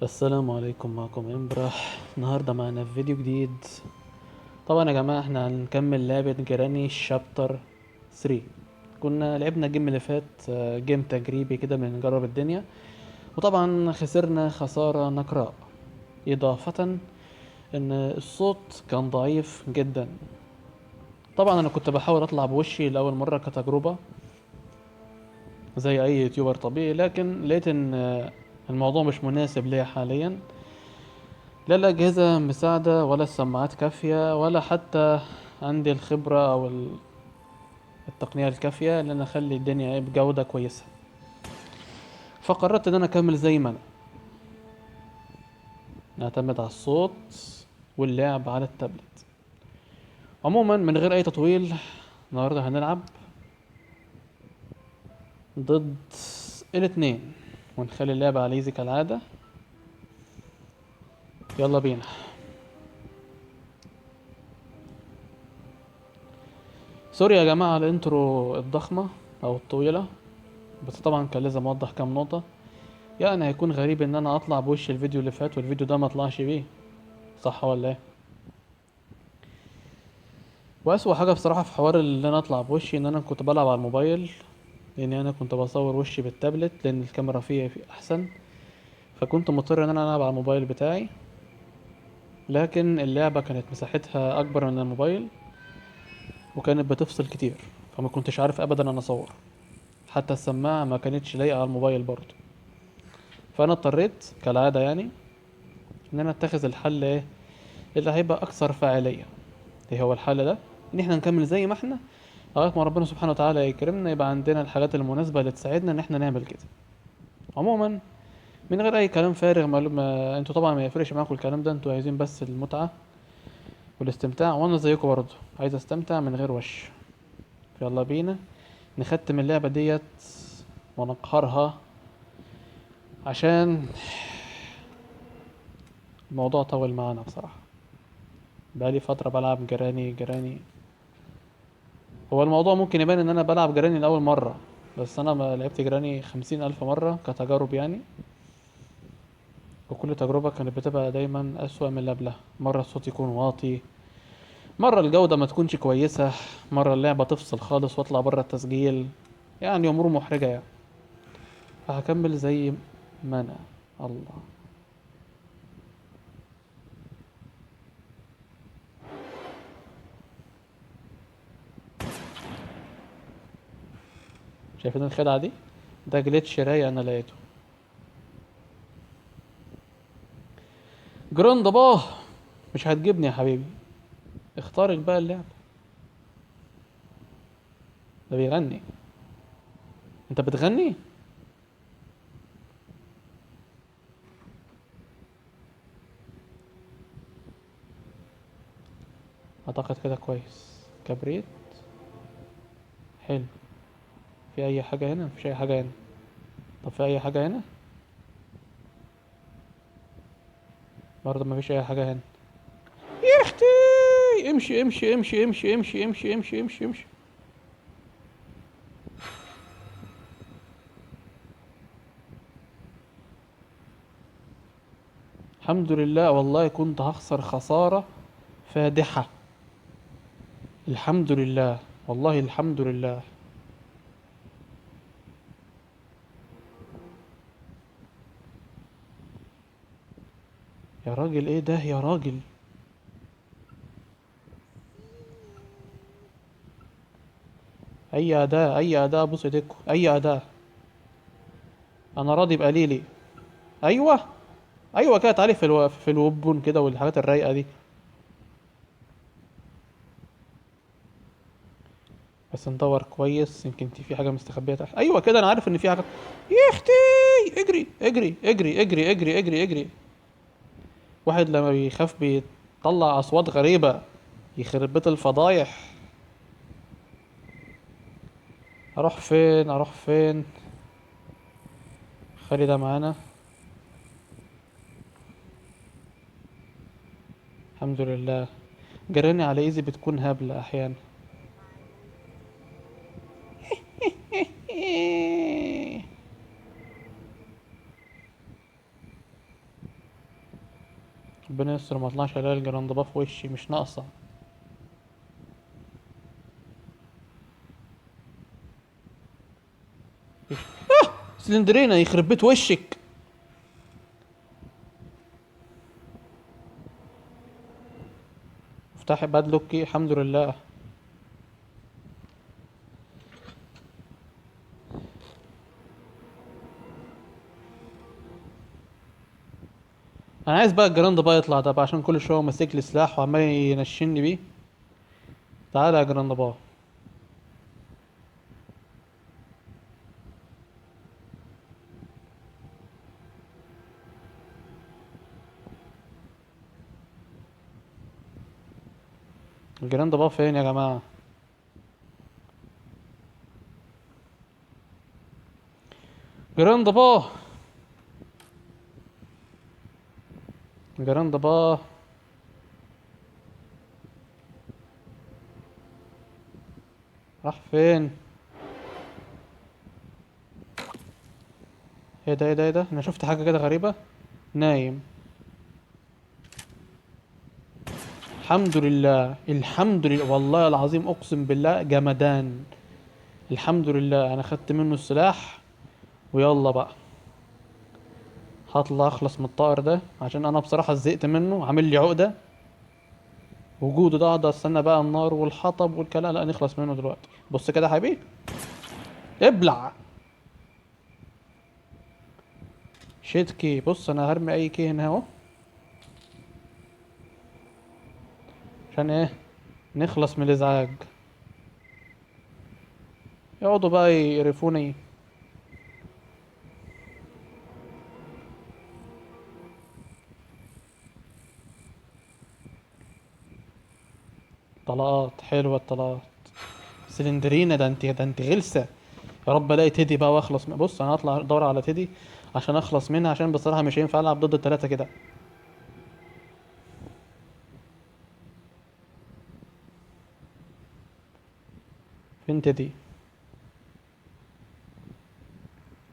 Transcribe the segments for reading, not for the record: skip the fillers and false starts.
السلام عليكم، معكم امبرح. النهارده معنا في فيديو جديد. طبعا يا جماعه احنا هنكمل لعبه جراني شابتر 3. كنا لعبنا الجيم اللي فات، جيم تجريبي كده بنجرب الدنيا، وطبعا خسرنا خساره نقراء. اضافه ان الصوت كان ضعيف جدا. طبعا انا كنت بحاول اطلع بوشي لاول مره كتجربه زي اي يوتيوبر طبيعي، لكن لقيت ان الموضوع مش مناسب ليا حاليا. لا الأجهزة مساعدة ولا السماعات كافية ولا حتى عندي الخبرة أو التقنية الكافية إن أنا أخلي الدنيا بجودة كويسة. فقررت إن أنا أكمل زي ما أنا، نعتمد على الصوت واللعب على التابلت. عموما من غير أي تطويل، النهاردة هنلعب ضد الاتنين ونخلي اللعبة على ايزي كالعادة. يلا بينا. سوري يا جماعة على الانترو الضخمة أو الطويلة، بس طبعا كان لازم أوضح كام نقطة. يعني هيكون غريب ان انا اطلع بوش الفيديو اللي فات والفيديو ده ما اطلعش بيه، صح ولا ايه؟ واسوأ حاجه بصراحه في حوار اللي انا اطلع بوشي ان انا كنت بلعب على الموبايل، لان انا كنت بصور وشي بالتابلت لان الكاميرا فيه احسن، فكنت مضطر ان انا العب على الموبايل بتاعي. لكن اللعبه كانت مساحتها اكبر من الموبايل وكانت بتفصل كتير، فما كنتش عارف ابدا انا اصور. حتى السماعه ما كانتش لايقه على الموبايل برضه. فانا اضطريت كالعاده يعني ان انا اتخذ الحل ايه اللي هيبقى اكثر فاعليه. ايه هو الحل ده؟ ان احنا نكمل زي ما احنا لغايه ما ربنا سبحانه وتعالى يكرمنا يبقى عندنا الحاجات المناسبه اللي تساعدنا ان احنا نعمل كده. عموما من غير اي كلام فارغ، ما انتوا طبعا ما يفرقش معاكم الكلام ده، انتوا عايزين بس المتعه والاستمتاع، وانا زيكم برضه عايز استمتع من غير وش. يلا بينا نختم اللعبه ديت ونقهرها، عشان الموضوع طول معانا بصراحه. بقالي فتره بلعب جراني جراني. هو الموضوع ممكن يبان ان انا بلعب جراني لاول مره، بس انا ما لعبت جراني 50,000 مرة كتجارب يعني. وكل تجربة كانت بتبقى دايما أسوأ من اللي قبلها. مرة الصوت يكون واطي، مرة الجودة ما تكونش كويسة، مرة اللعبة تفصل خالص واطلع برا التسجيل. يعني أمور محرجة يعني. فهكمل زي ما أنا. الله. شايفين الخدعة دي؟ ده جليتش رايق أنا لقيته. جراند باه، مش هتجيبني يا حبيبي. اختارك بقى اللعب. ده بيغني. انت بتغني؟ اعتقد كده كويس. كبريت. حلو. في اي حاجة هنا؟ مفيش اي حاجة هنا. طب في اي حاجة هنا؟ برضه مفيش اي حاجة هنا. يا اختي، امشي امشي امشي امشي امشي امشي امشي امشي امشي. الحمد لله، والله كنت هخسر خسارة فادحة. الحمد لله، والله الحمد لله. يا راجل ايه ده يا راجل؟ اي اداة، اي اداة، بص ايديكوا، اي اداة. انا راضي بقليلي. ايوه. ايوه كده، تعالي في الوبون كده والحاجات الرايقة دي. بس ندور كويس، يمكن في حاجة مستخبية تحت. ايوه كده، انا عارف ان في حاجة. يا اختي، اجري اجري اجري اجري اجري اجري اجري. واحد لما بيخاف بيطلع اصوات غريبة. يخرب بيت الفضايح. اروح فين اروح فين؟ خلي ده معانا. الحمد لله. جراني على ايزي بتكون هبلة احيانا. ربنا يستر ما اطلعش الاقي الجراندبا في وشي مش ناقصه. سلندرينا يخرب بيت وشك. افتحي باد لوكي الحمد لله. انا عايز بقى الجراند بقى يطلع ده بقى عشان كل شويه هو ماسك لي سلاح وعمال ينشني بيه. تعالى يا جراند بقى. الجراند بقى فين يا جماعه؟ جراند بقى. جراند بقى. راح فين؟ ايه ده ايه ده ايه ده؟ انا شفت حاجه كده غريبه. نايم. الحمد لله الحمد لله والله العظيم اقسم بالله جمدان. الحمد لله انا خدت منه السلاح. ويلا بقى. هطلع اخلص من الطائر ده عشان انا بصراحة زهقت منه عامل لي عقدة. وجوده ده اقعد استنى بقى النار والحطب والكلام لا نخلص منه دلوقتي. بص كده يا حبيبي. ابلع. شيت كي بص انا هرمي اي كي هنا اهو. عشان ايه؟ نخلص من الازعاج. يقعدوا بقى يقرفوني. طلقات حلوة الطلقات. سلندرينا ده انت غلسة. يا رب الاقي تيدي بقى واخلص بص انا هطلع ادور على تيدي عشان اخلص منها عشان بصراحة مش هينفع العب ضد التلاتة كده. فين تيدي؟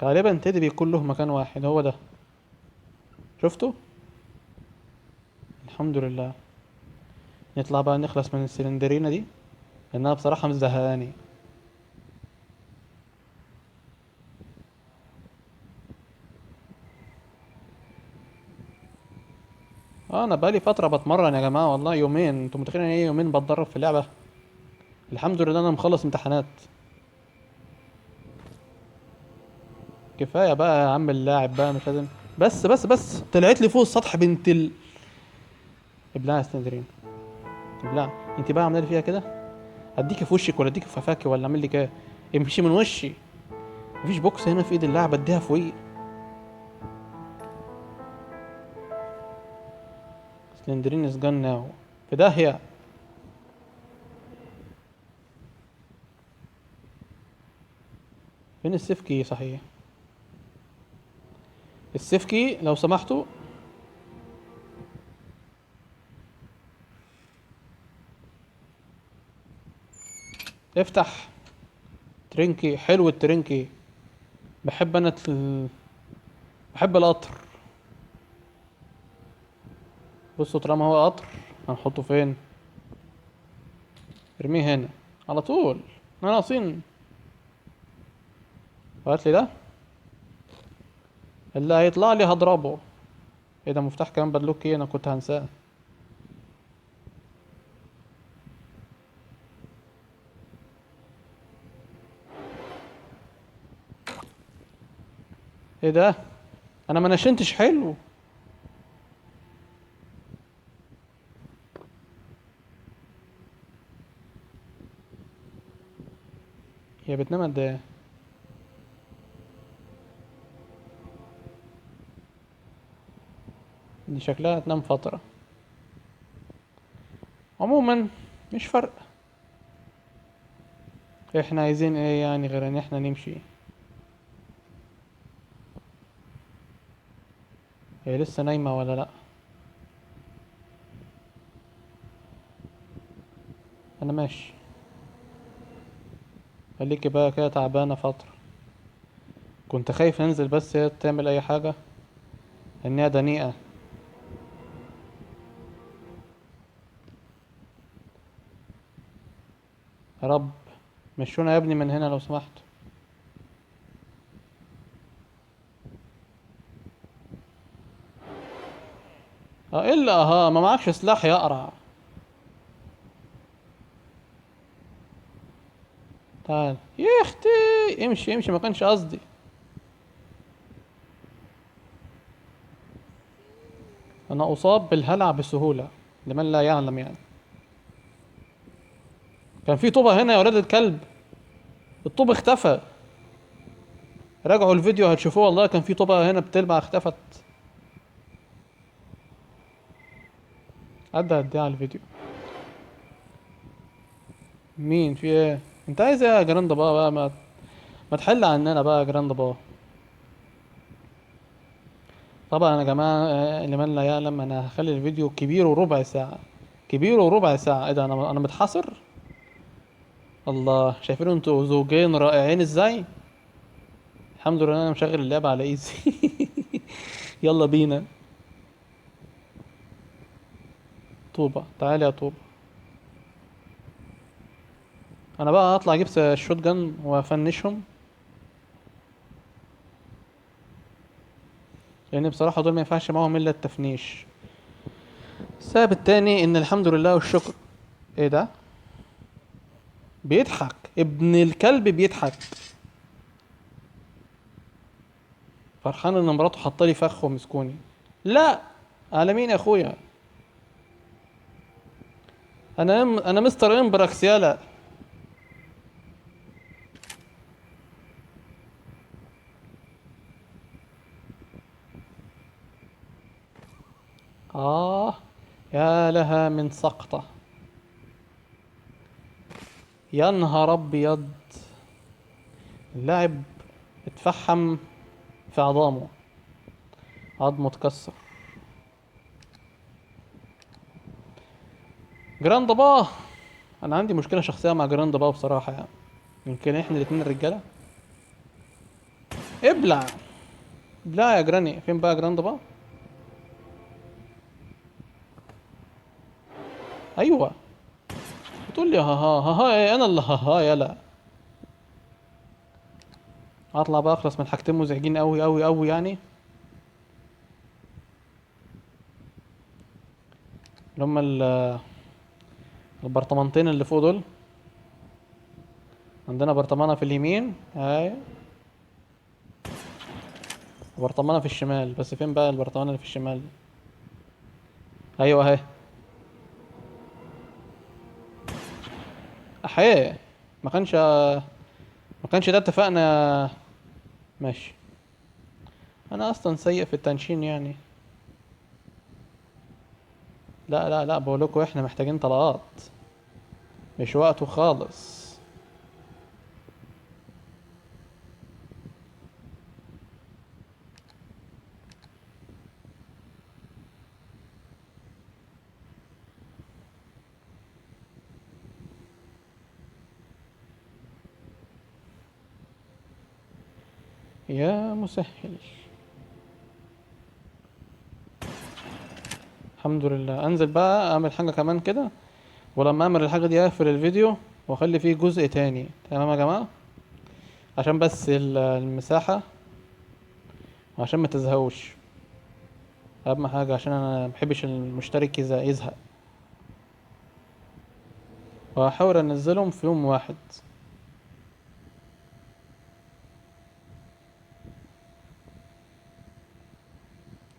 غالبا تيدي بيكون له مكان واحد هو ده. شفته. الحمد لله. نطلع بقى نخلص من السلندرينة دي لانها بصراحة مزهقاني. انا بقالي فترة بتمرن يا جماعة والله يومين انتوا متخيلين ايه يومين بتدرب في اللعبة. الحمد لله انا مخلص امتحانات. كفاية بقى يا عم اللاعب بقى مش لازم. بس طلعت لي فوق السطح بنت ابلع يا سلندرين. ابلع. انت بقى عامله لي فيها كده. اديكي في وشك ولا اديكي في فاكي ولا اعمل لك ايه؟ امشي من وشي. مفيش بوكس هنا في ايد اللاعب اديها فوقيه. سلندرين از جان ناو. في داهية. فين السيف كي صحيح؟ السيف كي لو سمحتوا. افتح. ترينكي حلو الترينكي. بحب انا بحب القطر. بصوا طالما هو قطر هنحطه فين؟ ارميه هنا. على طول. احنا ناقصين. هات لي ده. اللي هيطلع لي هضربه. ايه ده مفتاح كمان بدلوكي انا كنت هنساه. ايه ده؟ انا ما نشنتش حلو. هي بتنام قد ايه؟ دي شكلها هتنام فترة. عموما. مش فارقة. احنا عايزين ايه يعني غير ان احنا نمشي. هي لسه نايمة ولا لا؟ انا ماشي. خليكي بقى كده تعبانة فترة. كنت خايف انزل بس هي تعمل اي حاجة. انها دنيئة. يا رب مشونا يا ابني من هنا لو سمحت. اه الا ما معكش سلاح يا قرع. تعال يا اختي. امشي امشي، ما كانش قصدي. انا اصاب بالهلع بسهولة لمن لا يعلم يعني. كان في طوبة هنا يا ولاد الكلب. الطوب اختفى. راجعوا الفيديو هتشوفوه، والله كان في طوبة هنا بتلمع اختفت. عدى قد ايه على الفيديو؟ مين في ايه؟ انت عايز ايه يا جراند بقى ما تحل عننا بقى يا جراند بقى. طبعا يا جماعة، لمن لا يعلم انا هخلي الفيديو كبير وربع ساعة. كبير وربع ساعة. ايه ده؟ انا متحصر. الله، شايفين انتوا زوجين رائعين ازاي. الحمد لله انا مشغل اللعبة على ايزي. يلا بينا. طوبة، تعالى يا طوبة. انا بقى هطلع اجيب الشوت جن وافنشهم. لان بصراحة دول ما ينفعش معاهم الا التفنيش. السبب التاني ان الحمد لله والشكر. ايه ده؟ بيضحك ابن الكلب بيضحك. فرحان ان مراته حاطه لي فخ ومسكوني. لا. على مين يا اخويا؟ انا مستر امبراكس يالا. اه. يا لها من سقطة. يا نهار ابيض. اللاعب اتفحم في عظامه. عظمه اتكسر. جراند با. انا عندي مشكلة شخصية مع جراند با بصراحة يعني. يمكن احنا الاتنين الرجالة. ابلع. لا يا جراني، فين بقى جراند با؟ ايوه. بتقول لي ها ها ها ها إيه؟ انا اللي ها ها يلا. هطلع بقى اخلص من حاجتين مزعجين قوي قوي قوي يعني. اللي هم البرطمانتين اللي فوق دول. عندنا برطمانة في اليمين هاي. وبرطمانة في الشمال، بس فين بقى البرطمانة اللي في الشمال؟ ايوه اهي. احيه. ما كانش ده اتفقنا. ماشي. انا اصلا سيء في التنشين يعني. لا لا لا، بقولكوا احنا محتاجين طلقات. مش وقته خالص. يا مسهل. الحمد لله. انزل بقى اعمل حاجة كمان كده. ولما اعمل الحاجة دي اقفل الفيديو واخلي فيه جزء تاني. تمام يا جماعة. عشان بس المساحة. وعشان ما تزهقوش. اهم حاجة عشان انا محبش المشترك يزهق. وهحاول انزلهم في يوم واحد.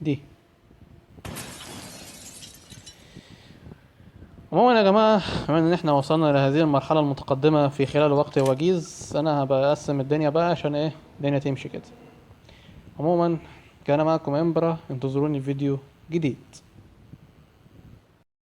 دي. عموما يا جماعة، بما ان احنا وصلنا لهذه المرحلة المتقدمة في خلال وقت وجيز، انا هبقى اقسم الدنيا بقى عشان ايه الدنيا تمشي كده. عموما، كان معكم امبرا، انتظروني في فيديو جديد.